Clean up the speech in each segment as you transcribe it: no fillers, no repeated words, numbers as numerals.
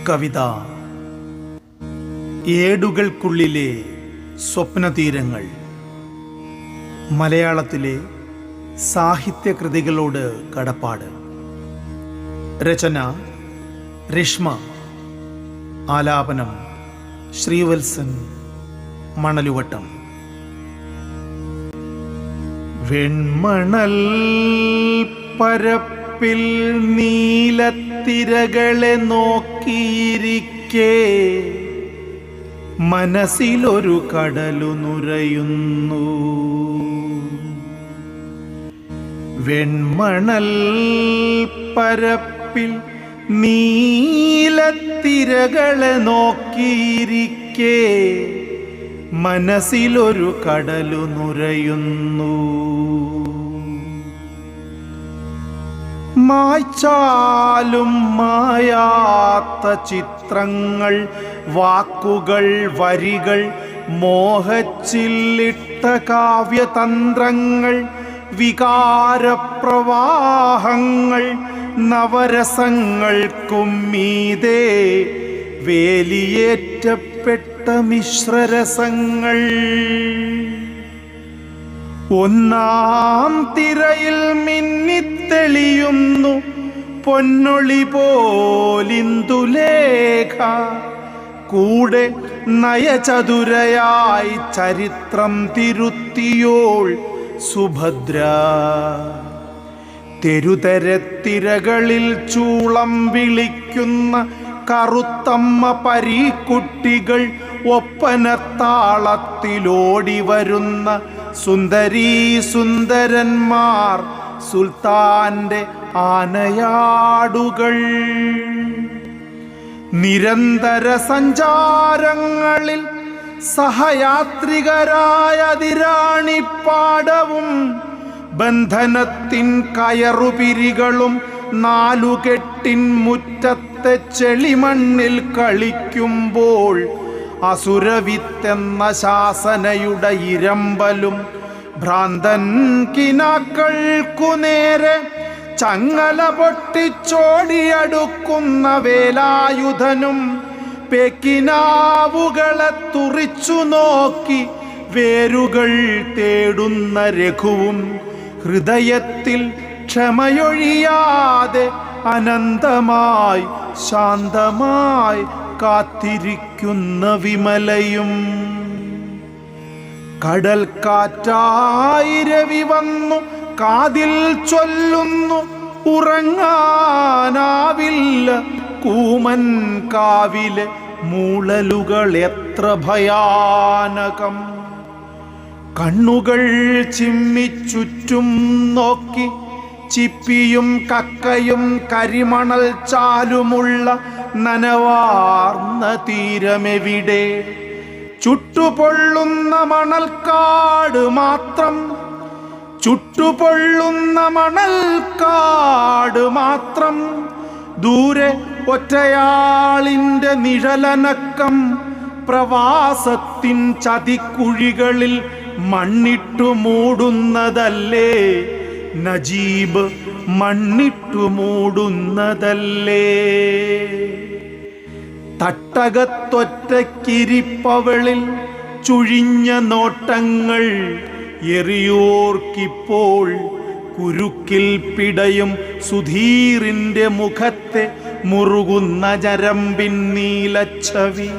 കവിത ഏടുകൾക്കുള്ളിലെ സ്വപ്നതീരങ്ങൾ. മലയാളത്തിലെ സാഹിത്യകൃതികളോട് കടപ്പാട്. രചന രശ്മ. ആലാപനം ശ്രീവത്സൻ മണലുവട്ടം. വെൺമണൽ പരപ്പിൽ നീലത്തിരകളെ നോക്കിയിരിക്കെ മനസ്സിലൊരു കടലു നുരയുന്നു. വെൺമണൽ പരപ്പിൽ നീലത്തിരകളെ നോക്കിയിരിക്കെ മനസ്സിലൊരു കടലു നുരയുന്നു. മായ്ച്ചാലും മായാത്ത ചിത്രങ്ങൾ, വാക്കുകൾ, വരികൾ, മോഹച്ചില്ലിട്ട കാവ്യതന്ത്രങ്ങൾ, വികാരപ്രവാഹങ്ങൾ, നവരസങ്ങൾക്കും മീതെ വേലിയേറ്റപ്പെട്ട മിശ്രരസങ്ങൾ. ഒന്നാം തിരയിൽ മിന്നിത്തെളിയുന്നു പൊന്നൊളി പോലിന്ദുലേഖ. കൂടെ നയചതുരയായി ചരിത്രം തിരുത്തിയോൾ സുഭദ്ര. തെരുതെരത്തിരകളിൽ ചൂളം വിളിക്കുന്ന കറുത്തമ്മ പരീക്കുട്ടികൾ, ഒപ്പനത്താളത്തിലോടി വരുന്ന സുന്ദരീ സുന്ദരന്മാർ, സുൽത്താന്റെ ആനയാടുകൾ. നിരന്തര സഞ്ചാരങ്ങളിൽ സഹയാത്രികരായ അതിരാണിപ്പാടവും ബന്ധനത്തിൻ കയറുപിരികളും നാലുകെട്ടിൻ മുറ്റത്തെ ചെളിമണ്ണിൽ കളിക്കുമ്പോൾ അസുരവിത്തെന്ന ശാസനയുടെ ഇരമ്പലും ഭ്രാന്തൻ കിനാക്കൾക്കു നേരെ ചങ്ങല പൊട്ടിച്ചോടിയടുക്കുന്ന വേലായുധനും പെക്കിനാവുകളെ തുറിച്ചു നോക്കി വേരുകൾ തേടുന്ന രഘുവും ഹൃദയത്തിൽ ക്ഷമയൊഴിയാതെ അനന്തമായി ശാന്തമായി കാത്തിരിക്കുന്ന വിമലയും. കടൽ കാറ്റായി രവി വന്നു കാതിൽ ചൊല്ലുന്നു, ഉറങ്ങാനാവില്ല കൂമൻ കാവിലെ മൂളലുകൾ എത്ര ഭയാനകം. കണ്ണുകൾ ചിമ്മിച്ചുറ്റും നോക്കി ചിപ്പിയും കക്കയും കരിമണൽ ചാലുമുള്ള നനവാർന്ന തീരമെവിടെ? ചുട്ടുപൊള്ളുന്ന മണൽക്കാട് മാത്രം, ചുട്ടുപൊള്ളുന്ന മണൽക്കാട് മാത്രം. ദൂരെ ഒറ്റയാളിൻ്റെ നിഴലനക്കം, പ്രവാസത്തിൻ ചതിക്കുഴികളിൽ മണ്ണിട്ടു മൂടുന്നതല്ലേ നജീബ്, മണ്ണിട്ടു മൂടുന്നതല്ലേ? തട്ടകത്തൊറ്റക്കിരിപ്പവളിൽ ചുഴിഞ്ഞ നോട്ടങ്ങൾ എറിയോർക്കിപ്പോൾ കുരുക്കിൽ പിടയും സുധീറിൻ്റെ മുഖത്തെ മുറുകുന്ന ഞരമ്പിൻ നീലച്ചവി.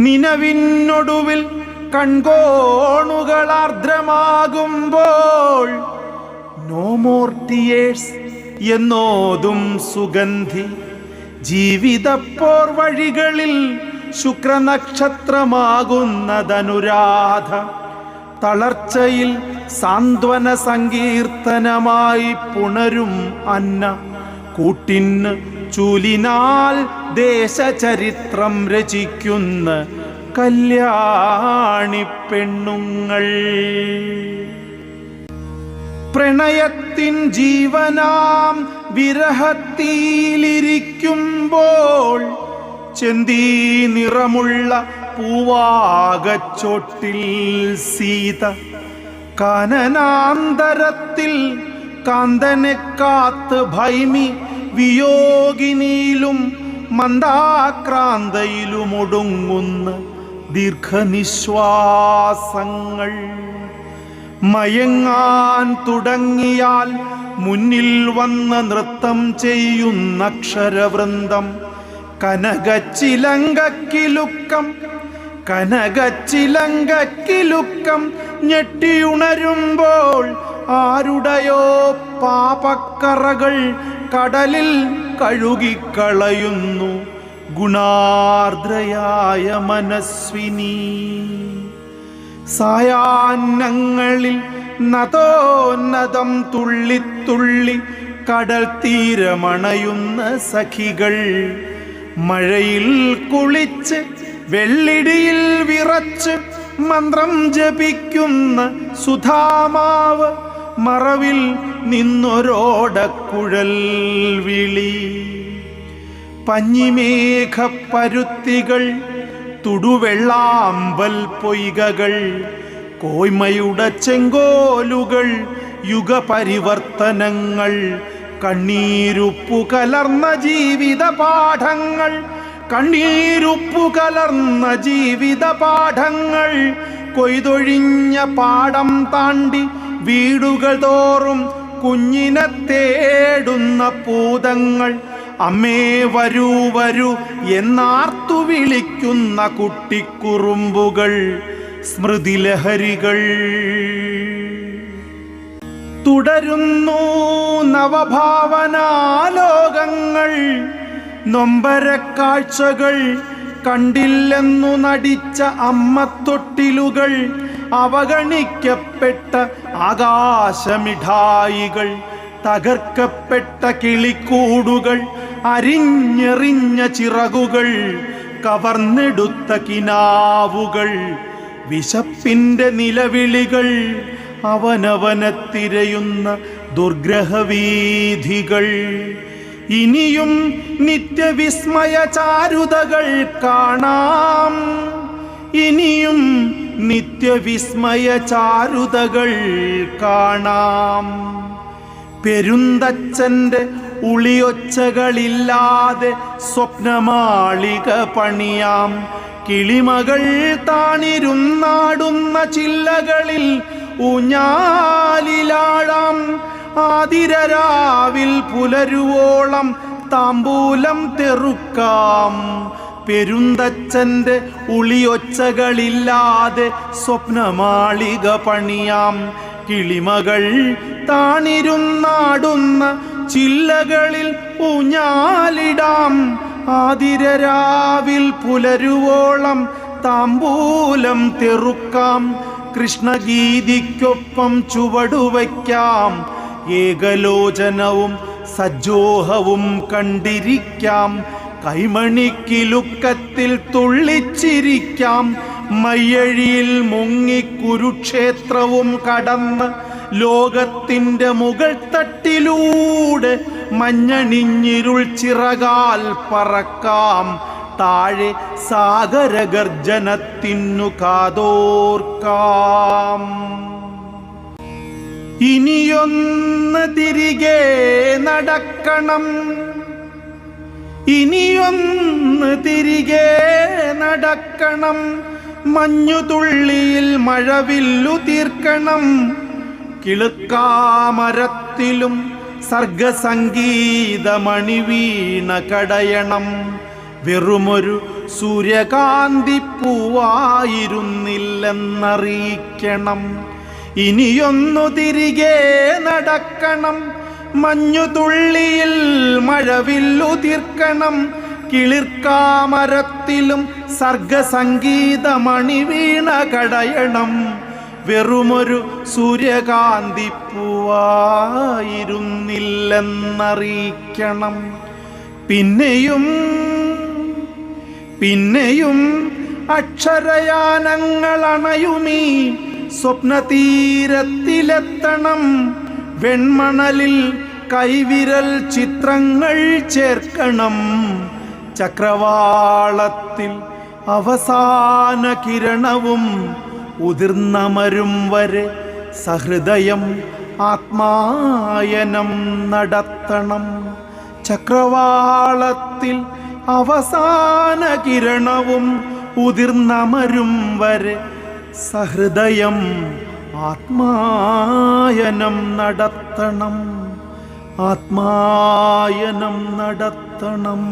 നിനവിനൊടുവിൽ കൺകോണുകൾ ആർദ്രമാകുമ്പോൾ നോ മോർ ടിയേഴ്സ് എന്നോതും സുഗന്ധി. ജീവിതപ്പോർ വഴികളിൽ ശുക്രനക്ഷത്രമാകുന്നതനുരാധ. തളർച്ചയിൽ സാന്ത്വന സങ്കീർത്തനമായി പുണരും അന്ന. കൂട്ടിന് ചൂലിനാൽ ദേശചരിത്രം രചിക്കുന്ന കല്യാണി പെണ്ണുങ്ങൾ. പ്രണയത്തിൻ ജീവനാം വിരഹത്തിലിരിക്കുമ്പോൾ ചെന്തീ നിറമുള്ള പൂവാകച്ചോട്ടിൽ സീത. കാനനാന്തരത്തിൽ കാന്തനെ കാത്ത് ഭൈമി വിയോഗിനിയിലും മന്ദാക്രാന്തയിലുമൊടുങ്ങുന്ന ദീർഘനിശ്വാസങ്ങൾ. മയങ്ങാൻ തുടങ്ങിയാൽ മുന്നിൽ വന്ന് നൃത്തം ചെയ്യുന്ന അക്ഷരവൃന്ദം. കനകച്ചിലങ്കക്കിലുക്കം ഞെട്ടിയുണരുമ്പോൾ ആരുടെയോ പാപക്കറകൾ കടലിൽ കഴുകിക്കളയുന്നു ഗുണാർദ്രയായ മനസ്വിനി. സായാഹ്നങ്ങളിൽ നദോന്നതം തുള്ളിത്തുള്ളി കടൽ തീരമണയുന്ന സഖികൾ. മഴയിൽ കുളിച്ച് വെള്ളിടിയിൽ വിറച്ച് മന്ത്രം ജപിക്കുന്ന സുധാമാവ്. മറവിൽ നിന്നൊരോടക്കുഴൽ വിളി. പഞ്ഞിമേഘപ്പരുത്തികൾ, തുടുവെള്ളാമ്പൽ പൊയ്കകൾ, കോയ്മയുടെ ചെങ്കോലുകൾ, യുഗപരിവർത്തനങ്ങൾ, കണ്ണീരുപ്പു കലർന്ന ജീവിത പാഠങ്ങൾ. കൊയ്തൊഴിഞ്ഞ പാടം താണ്ടി വീടുകൾ തോറും കുഞ്ഞിനെ തേടുന്ന പൂതങ്ങൾ. അമ്മേ വരൂ വരൂ എന്നാർത്തു വിളിക്കുന്ന കുട്ടിക്കുറുമ്പുകൾ. സ്മൃതിലഹരികൾ തുടരുന്നു നവഭാവനാലോകങ്ങൾ. നൊമ്പരക്കാഴ്ചകൾ കണ്ടില്ലെന്നു നടിച്ച അമ്മത്തൊട്ടിലുകൾ. അവഗണിക്കപ്പെട്ട ആകാശമിഠായികൾ, തകർക്കപ്പെട്ട കിളിക്കൂടുകൾ, അരിഞ്ഞെറിഞ്ഞ ചിറകുകൾ, കവർന്നെടുത്ത കിനാവുകൾ, വിശപ്പിൻ്റെ നിലവിളികൾ, അവനവനെ തിരയുന്ന ദുർഗ്രഹവീഥികൾ. ഇനിയും നിത്യവിസ്മയ ചാരുതകൾ കാണാം. ഇനിയും നിത്യവിസ്മയ ചാരുതകൾ കാണാം. പെരുന്തച്ഛൻ്റെ ഉളിയൊച്ചകളില്ലാതെ സ്വപ്നമാളിക പണിയാം. കിളിമകൾ താണിരുന്നാടുന്ന ചില്ലകളിൽ ഊഞ്ഞാലിലാഴാം. ആതിരരാവിൽ പുലരുവോളം താമ്പൂലം തെറുക്കാം. പെരുന്തച്ഛൻ്റെ ഉളിയൊച്ചകളില്ലാതെ സ്വപ്നമാളിക പണിയാം. കിളിമകൾ താണിരുന്നാടുന്ന ചില്ലകളിൽ ഊഞ്ഞാലിടാം. ആതിരരാവിൽ പുലരുവോളം താമ്പൂലം തെറുക്കാം. കൃഷ്ണഗീതിക്കൊപ്പം ചുവടുവയ്ക്കാം. ഏകലോചനവും സജ്ജോഹവും കണ്ടിരിക്കാം. കൈമണിക്കിലുക്കത്തിൽ തുള്ളിച്ചിരിക്കാം. മയ്യഴിയിൽ മുങ്ങി കുരുക്ഷേത്രവും കടന്ന് ലോകത്തിൻ്റെ മുകൾ തട്ടിലൂടെ മഞ്ഞണിഞ്ഞിരുൾ ചിറകാൽ പറക്കാം. താഴെ സാഗരഗർജനത്തിനു കാതോർക്കാം. ഇനിയൊന്ന് തിരികെ നടക്കണം. ഇനിയൊന്ന് തിരികെ നടക്കണം. മഞ്ഞുതുള്ളിയിൽ മഴവില്ലു തീർക്കണം. കിളുക്കാമരത്തിലും സർഗസംഗീതമണി വീണ കടയണം. വെറുമൊരു സൂര്യകാന്തി പൂവായിരുന്നില്ലെന്നറിയിക്കണം. ഇനിയൊന്നു തിരികെ നടക്കണം. മഞ്ഞുതുള്ളിയിൽ മഴവില്ലു തീർക്കണം. കിളിർക്കാമരത്തിലും സർഗസംഗീതമണി വീണ കടയണം. വെറുമൊരു സൂര്യകാന്തി പൂവായിരുന്നില്ലെന്നറിയിക്കണം. പിന്നെയും പിന്നെയും അക്ഷരയാനങ്ങളണയുമീ സ്വപ്നതീരത്തിലെത്തണം. വെൺമണലിൽ കൈവിരൽ ചിത്രങ്ങൾ ചേർക്കണം. ചക്രവാളത്തിൽ അവസാന കിരണവും ഉതിർന്നമരും വരെ സഹൃദയം ആത്മായനം നടത്തണം. ചക്രവാളത്തിൽ അവസാന കിരണവും ഉതിർന്നമരും വരെ സഹൃദയം ആത്മായനം നടത്തണം, ആത്മായനം നടത്തണം.